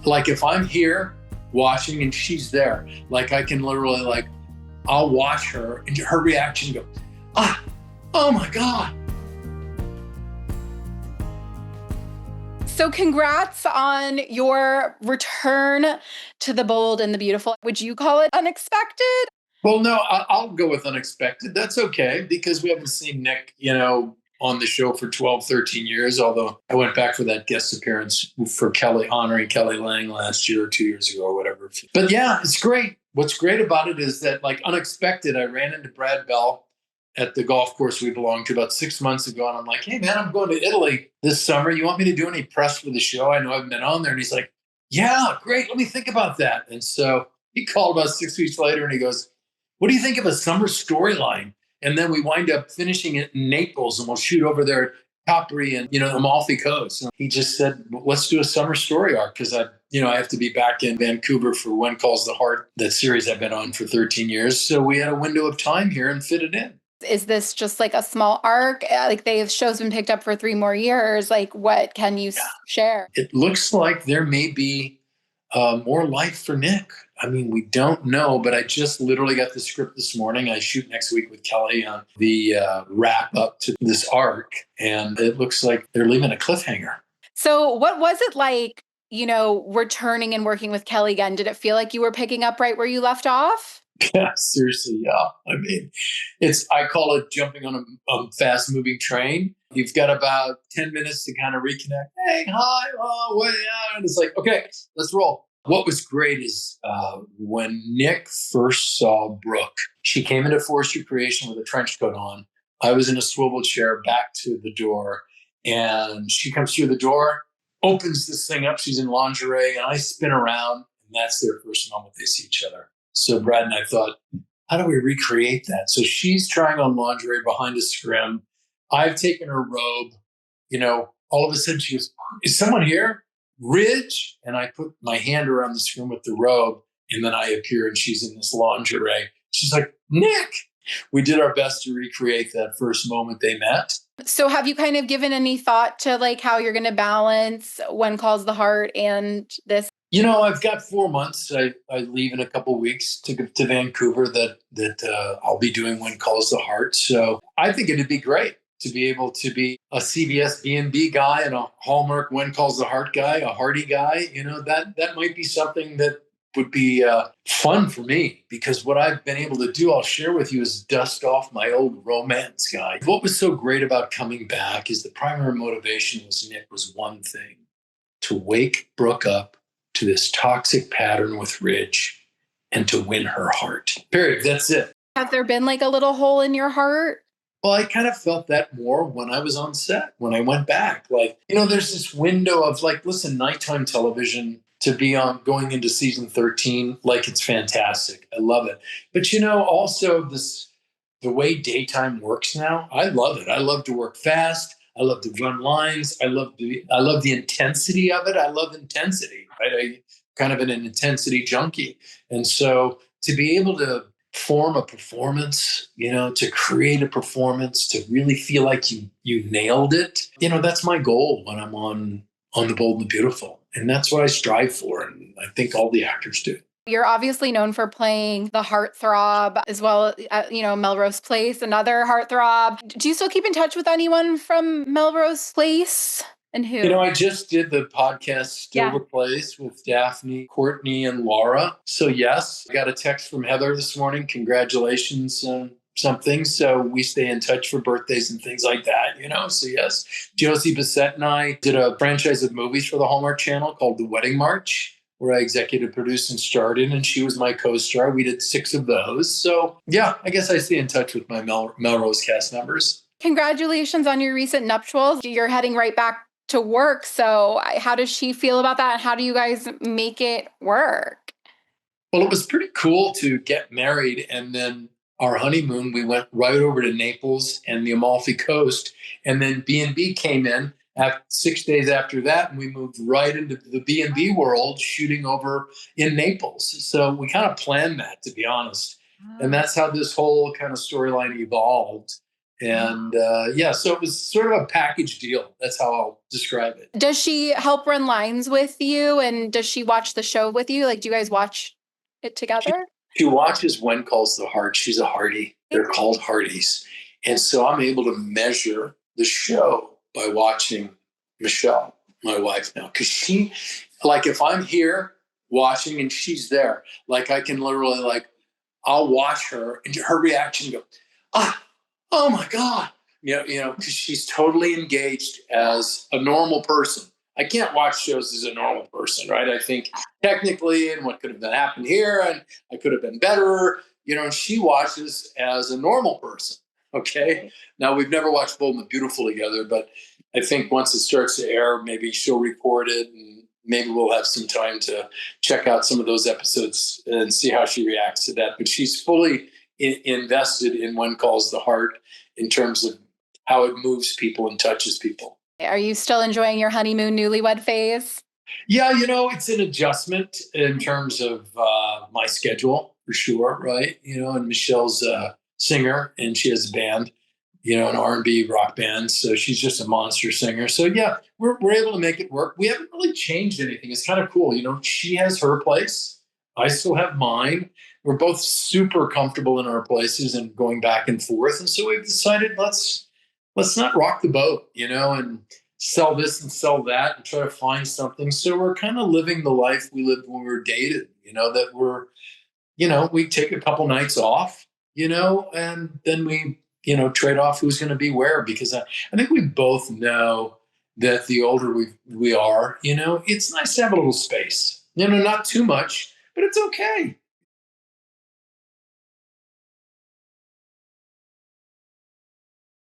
Like if I'm here watching and she's there, like I can literally like, I'll watch her and her reaction go, oh my God. So congrats on your return to the bold and the beautiful. Would you call it unexpected? Well, no, I'll go with unexpected. That's okay because we haven't seen Nick, on the show for 12, 13 years, although I went back for that guest appearance for Kelly, honoring Kelly Lang last year or 2 years ago or whatever. But yeah, it's great. What's great about it is that, like, unexpected, I ran into Brad Bell at the golf course we belong to about 6 months ago. And I'm like, hey, man, I'm going to Italy this summer. You want me to do any press for the show? I know I've been on there. And he's like, yeah, great. Let me think about that. And so he called about 6 weeks later and he goes, what do you think of a summer storyline? And then we wind up finishing it in Naples and we'll shoot over there at Capri and, Amalfi Coast. And he just said, well, let's do a summer story arc because I have to be back in Vancouver for When Calls the Heart, that series I've been on for 13 years. So we had a window of time here and fit it in. Is this just like a small arc? Like the show's been picked up for 3 more years. Like what can you share? It looks like there may be more life for Nick. I mean, we don't know, but I just literally got the script this morning. I shoot next week with Kelly on the wrap up to this arc, and it looks like they're leaving a cliffhanger. So what was it like, returning and working with Kelly again? Did it feel like you were picking up right where you left off? Yeah, seriously, yeah. I mean, I call it jumping on a fast-moving train. You've got about 10 minutes to kind of reconnect. Hey, hi, oh, yeah. And it's like, okay, let's roll. What was great is when Nick first saw Brooke, she came into Forced Recreation with a trench coat on. I was in a swivel chair back to the door, and she comes through the door, opens this thing up. She's in lingerie, and I spin around, and that's their first moment they see each other. So Brad and I thought, how do we recreate that? So she's trying on lingerie behind a scrim. I've taken her robe. All of a sudden she goes, is someone here? Ridge? And I put my hand around the scrim with the robe, and then I appear and she's in this lingerie. She's like, Nick! We did our best to recreate that first moment they met. So have you kind of given any thought to like how you're going to balance When Calls the Heart and this? I've got 4 months. I leave in a couple of weeks to go to Vancouver that I'll be doing When Calls the Heart. So I think it'd be great to be able to be a CBS B&B guy and a Hallmark When Calls the Heart guy, a Hardy guy. That might be something that would be fun for me, because what I've been able to do, I'll share with you, is dust off my old romance guy. What was so great about coming back is the primary motivation was Nick was one thing: to wake Brooke up to this toxic pattern with Ridge and to win her heart. Period. That's it. Has there been like a little hole in your heart? Well, I kind of felt that more when I was on set, when I went back. Like, there's this window of like, listen, nighttime television, to be on going into season 13, like, it's fantastic. I love it. But, also the way daytime works now, I love it. I love to work fast. I love to run lines. I love the intensity of it. I love intensity, right? I'm kind of an intensity junkie. And so to be able to form a performance, to create a performance, to really feel like you nailed it, that's my goal when I'm on The Bold and the Beautiful. And that's what I strive for. And I think all the actors do. You're obviously known for playing the heartthrob as well, Melrose Place, another heartthrob. Do you still keep in touch with anyone from Melrose Place? And who? I just did the podcast Still the Place with Daphne, Courtney, and Laura. So yes, I got a text from Heather this morning. Congratulations on something. So we stay in touch for birthdays and things like that, So yes, Josie Bissett and I did a franchise of movies for the Hallmark Channel called The Wedding March, where I executive produced and starred in, and she was my co-star. We did 6 of those. So yeah, I guess I stay in touch with my Melrose cast members. Congratulations on your recent nuptials. You're heading right back to work. So how does she feel about that? And how do you guys make it work? Well, it was pretty cool to get married, and then our honeymoon, we went right over to Naples and the Amalfi Coast, and then B&B came in 6 days after that, and we moved right into the B&B world, shooting over in Naples. So we kind of planned that, to be honest. And that's how this whole kind of storyline evolved. And yeah, so it was sort of a package deal. That's how I'll describe it. Does she help run lines with you? And does she watch the show with you? Like, do you guys watch it She, together? she watches When Calls the Heart. She's a Hardy. They're called Hardies. And so I'm able to measure the show by watching Michelle, my wife now. Because she, like, if I'm here watching and she's there, like, I can literally, like, I'll watch her and her reaction go, ah, oh my God. Because she's totally engaged as a normal person. I can't watch shows as a normal person, right? I think technically and what could have been happened here and I could have been better. She watches as a normal person. Okay. Now we've never watched Bold and the Beautiful together, but I think once it starts to air, maybe she'll record it and maybe we'll have some time to check out some of those episodes and see how she reacts to that. But she's fully invested in One Calls the Heart in terms of how it moves people and touches people. Are you still enjoying your honeymoon newlywed phase? Yeah, it's an adjustment in terms of my schedule for sure, right? And Michelle's a singer and she has a band, an R&B rock band. So she's just a monster singer. So yeah, we're able to make it work. We haven't really changed anything. It's kind of cool. She has her place. I still have mine. We're both super comfortable in our places and going back and forth. And so we've decided let's not rock the boat, and sell this and sell that and try to find something. So we're kind of living the life we lived when we were dated, that we take a couple nights off, and then we, trade off who's going to be where, because I think we both know that the older we are, it's nice to have a little space, not too much, but it's okay.